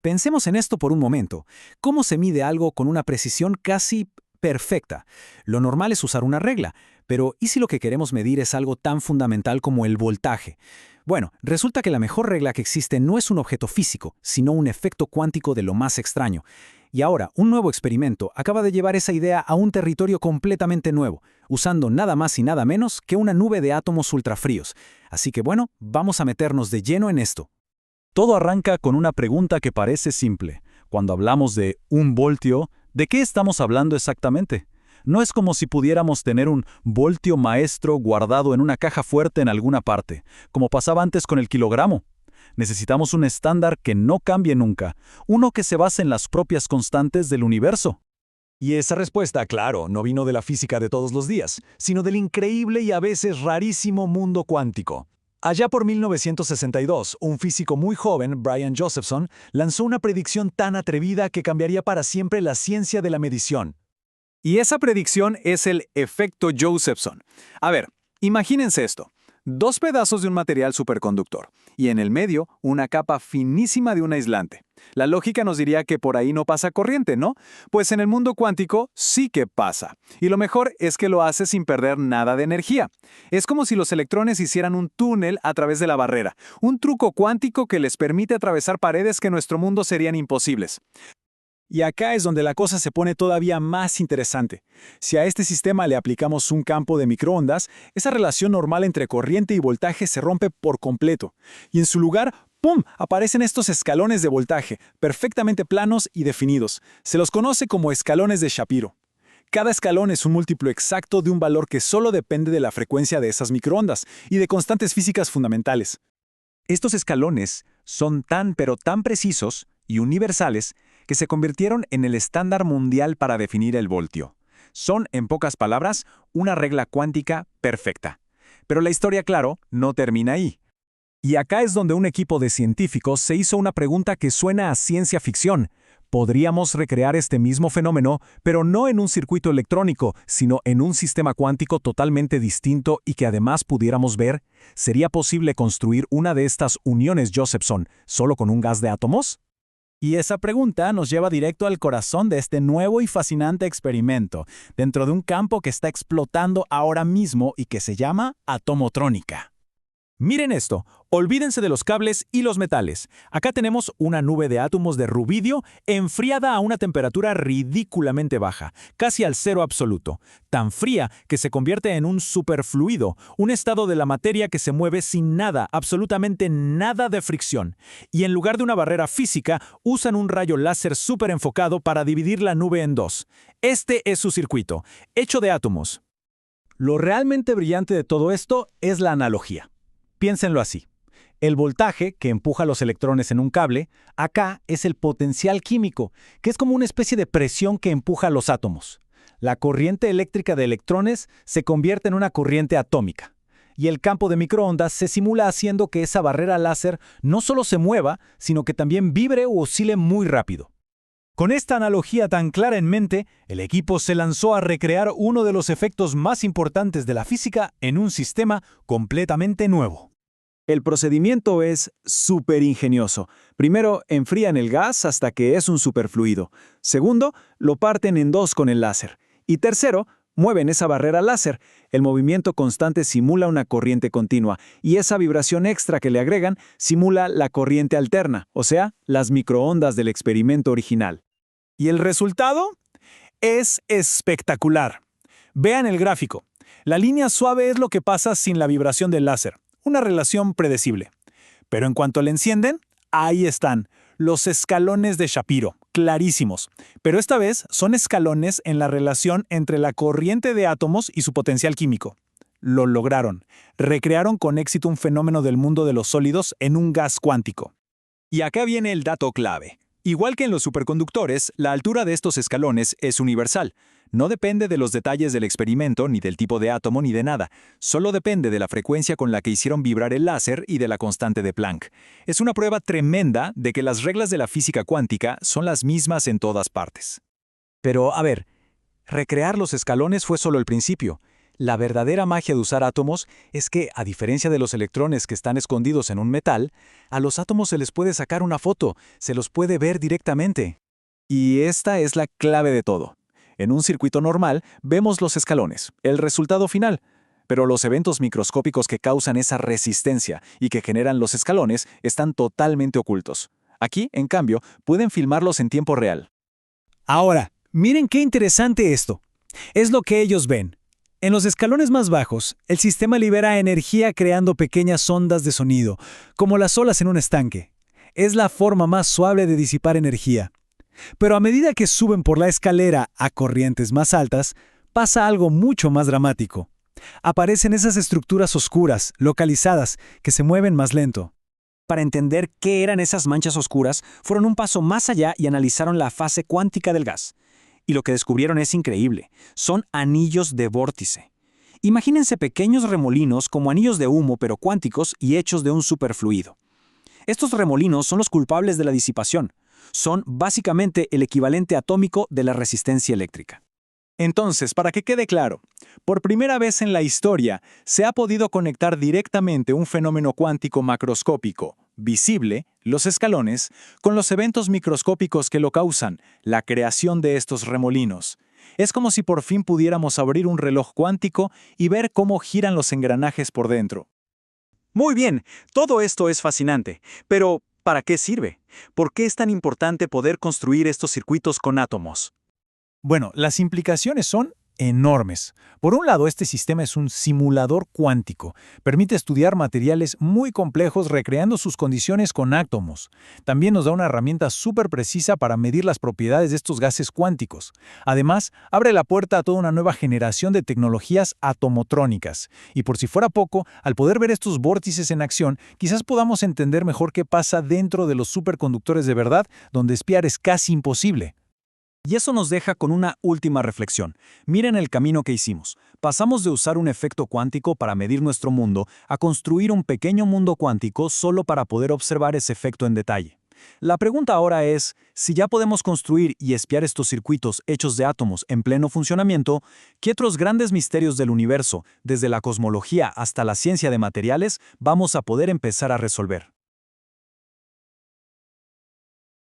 Pensemos en esto por un momento. ¿Cómo se mide algo con una precisión casi perfecta? Lo normal es usar una regla, pero ¿y si lo que queremos medir es algo tan fundamental como el voltaje? Bueno, resulta que la mejor regla que existe no es un objeto físico, sino un efecto cuántico de lo más extraño. Y ahora, un nuevo experimento acaba de llevar esa idea a un territorio completamente nuevo, usando nada más y nada menos que una nube de átomos ultrafríos. Así que bueno, vamos a meternos de lleno en esto. Todo arranca con una pregunta que parece simple. Cuando hablamos de un voltio, ¿de qué estamos hablando exactamente? No es como si pudiéramos tener un voltio maestro guardado en una caja fuerte en alguna parte, como pasaba antes con el kilogramo. Necesitamos un estándar que no cambie nunca, uno que se base en las propias constantes del universo. Y esa respuesta, claro, no vino de la física de todos los días, sino del increíble y a veces rarísimo mundo cuántico. Allá por 1962, un físico muy joven, Brian Josephson, lanzó una predicción tan atrevida que cambiaría para siempre la ciencia de la medición. Y esa predicción es el efecto Josephson. A ver, imagínense esto. Dos pedazos de un material superconductor, y en el medio una capa finísima de un aislante. La lógica nos diría que por ahí no pasa corriente, ¿no? Pues en el mundo cuántico sí que pasa. Y lo mejor es que lo hace sin perder nada de energía. Es como si los electrones hicieran un túnel a través de la barrera, un truco cuántico que les permite atravesar paredes que en nuestro mundo serían imposibles. Y acá es donde la cosa se pone todavía más interesante. Si a este sistema le aplicamos un campo de microondas, esa relación normal entre corriente y voltaje se rompe por completo. Y en su lugar, ¡pum!, aparecen estos escalones de voltaje, perfectamente planos y definidos. Se los conoce como escalones de Shapiro. Cada escalón es un múltiplo exacto de un valor que solo depende de la frecuencia de esas microondas y de constantes físicas fundamentales. Estos escalones son tan pero tan precisos y universales que se convirtieron en el estándar mundial para definir el voltio. Son, en pocas palabras, una regla cuántica perfecta. Pero la historia, claro, no termina ahí. Y acá es donde un equipo de científicos se hizo una pregunta que suena a ciencia ficción. Podríamos recrear este mismo fenómeno, pero no en un circuito electrónico, sino en un sistema cuántico totalmente distinto y que además pudiéramos ver. ¿Sería posible construir una de estas uniones Josephson solo con un gas de átomos? Y esa pregunta nos lleva directo al corazón de este nuevo y fascinante experimento, dentro de un campo que está explotando ahora mismo y que se llama atomotrónica. Miren esto, olvídense de los cables y los metales. Acá tenemos una nube de átomos de rubidio enfriada a una temperatura ridículamente baja, casi al cero absoluto, tan fría que se convierte en un superfluido, un estado de la materia que se mueve sin nada, absolutamente nada de fricción. Y en lugar de una barrera física, usan un rayo láser súper enfocado para dividir la nube en dos. Este es su circuito, hecho de átomos. Lo realmente brillante de todo esto es la analogía. Piénsenlo así. El voltaje, que empuja los electrones en un cable, acá es el potencial químico, que es como una especie de presión que empuja los átomos. La corriente eléctrica de electrones se convierte en una corriente atómica. Y el campo de microondas se simula haciendo que esa barrera láser no solo se mueva, sino que también vibre o oscile muy rápido. Con esta analogía tan clara en mente, el equipo se lanzó a recrear uno de los efectos más importantes de la física en un sistema completamente nuevo. El procedimiento es súper ingenioso. Primero, enfrían el gas hasta que es un superfluido. Segundo, lo parten en dos con el láser. Y tercero, mueven esa barrera láser. El movimiento constante simula una corriente continua, y esa vibración extra que le agregan simula la corriente alterna, o sea, las microondas del experimento original. ¿Y el resultado? Es espectacular. Vean el gráfico. La línea suave es lo que pasa sin la vibración del láser. Una relación predecible. Pero en cuanto le encienden, ahí están, los escalones de Shapiro, clarísimos. Pero esta vez son escalones en la relación entre la corriente de átomos y su potencial químico. Lo lograron. Recrearon con éxito un fenómeno del mundo de los sólidos en un gas cuántico. Y acá viene el dato clave. Igual que en los superconductores, la altura de estos escalones es universal. No depende de los detalles del experimento, ni del tipo de átomo, ni de nada. Solo depende de la frecuencia con la que hicieron vibrar el láser y de la constante de Planck. Es una prueba tremenda de que las reglas de la física cuántica son las mismas en todas partes. Pero, a ver, recrear los escalones fue solo el principio. La verdadera magia de usar átomos es que, a diferencia de los electrones que están escondidos en un metal, a los átomos se les puede sacar una foto, se los puede ver directamente. Y esta es la clave de todo. En un circuito normal vemos los escalones, el resultado final, pero los eventos microscópicos que causan esa resistencia y que generan los escalones están totalmente ocultos. Aquí, en cambio, pueden filmarlos en tiempo real. Ahora, miren qué interesante esto. Es lo que ellos ven. En los escalones más bajos, el sistema libera energía creando pequeñas ondas de sonido, como las olas en un estanque. Es la forma más suave de disipar energía. Pero a medida que suben por la escalera a corrientes más altas, pasa algo mucho más dramático. Aparecen esas estructuras oscuras, localizadas, que se mueven más lento. Para entender qué eran esas manchas oscuras, fueron un paso más allá y analizaron la fase cuántica del gas. Y lo que descubrieron es increíble. Son anillos de vórtice. Imagínense pequeños remolinos como anillos de humo pero cuánticos y hechos de un superfluido. Estos remolinos son los culpables de la disipación. Son básicamente el equivalente atómico de la resistencia eléctrica. Entonces, para que quede claro, por primera vez en la historia se ha podido conectar directamente un fenómeno cuántico macroscópico, visible, los escalones, con los eventos microscópicos que lo causan, la creación de estos remolinos. Es como si por fin pudiéramos abrir un reloj cuántico y ver cómo giran los engranajes por dentro. Muy bien, todo esto es fascinante, pero ¿para qué sirve? ¿Por qué es tan importante poder construir estos circuitos con átomos? Bueno, las implicaciones son enormes. Por un lado, este sistema es un simulador cuántico. Permite estudiar materiales muy complejos recreando sus condiciones con átomos. También nos da una herramienta súper precisa para medir las propiedades de estos gases cuánticos. Además, abre la puerta a toda una nueva generación de tecnologías atomotrónicas. Y por si fuera poco, al poder ver estos vórtices en acción, quizás podamos entender mejor qué pasa dentro de los superconductores de verdad, donde espiar es casi imposible. Y eso nos deja con una última reflexión. Miren el camino que hicimos. Pasamos de usar un efecto cuántico para medir nuestro mundo a construir un pequeño mundo cuántico solo para poder observar ese efecto en detalle. La pregunta ahora es, si ya podemos construir y espiar estos circuitos hechos de átomos en pleno funcionamiento, ¿qué otros grandes misterios del universo, desde la cosmología hasta la ciencia de materiales, vamos a poder empezar a resolver?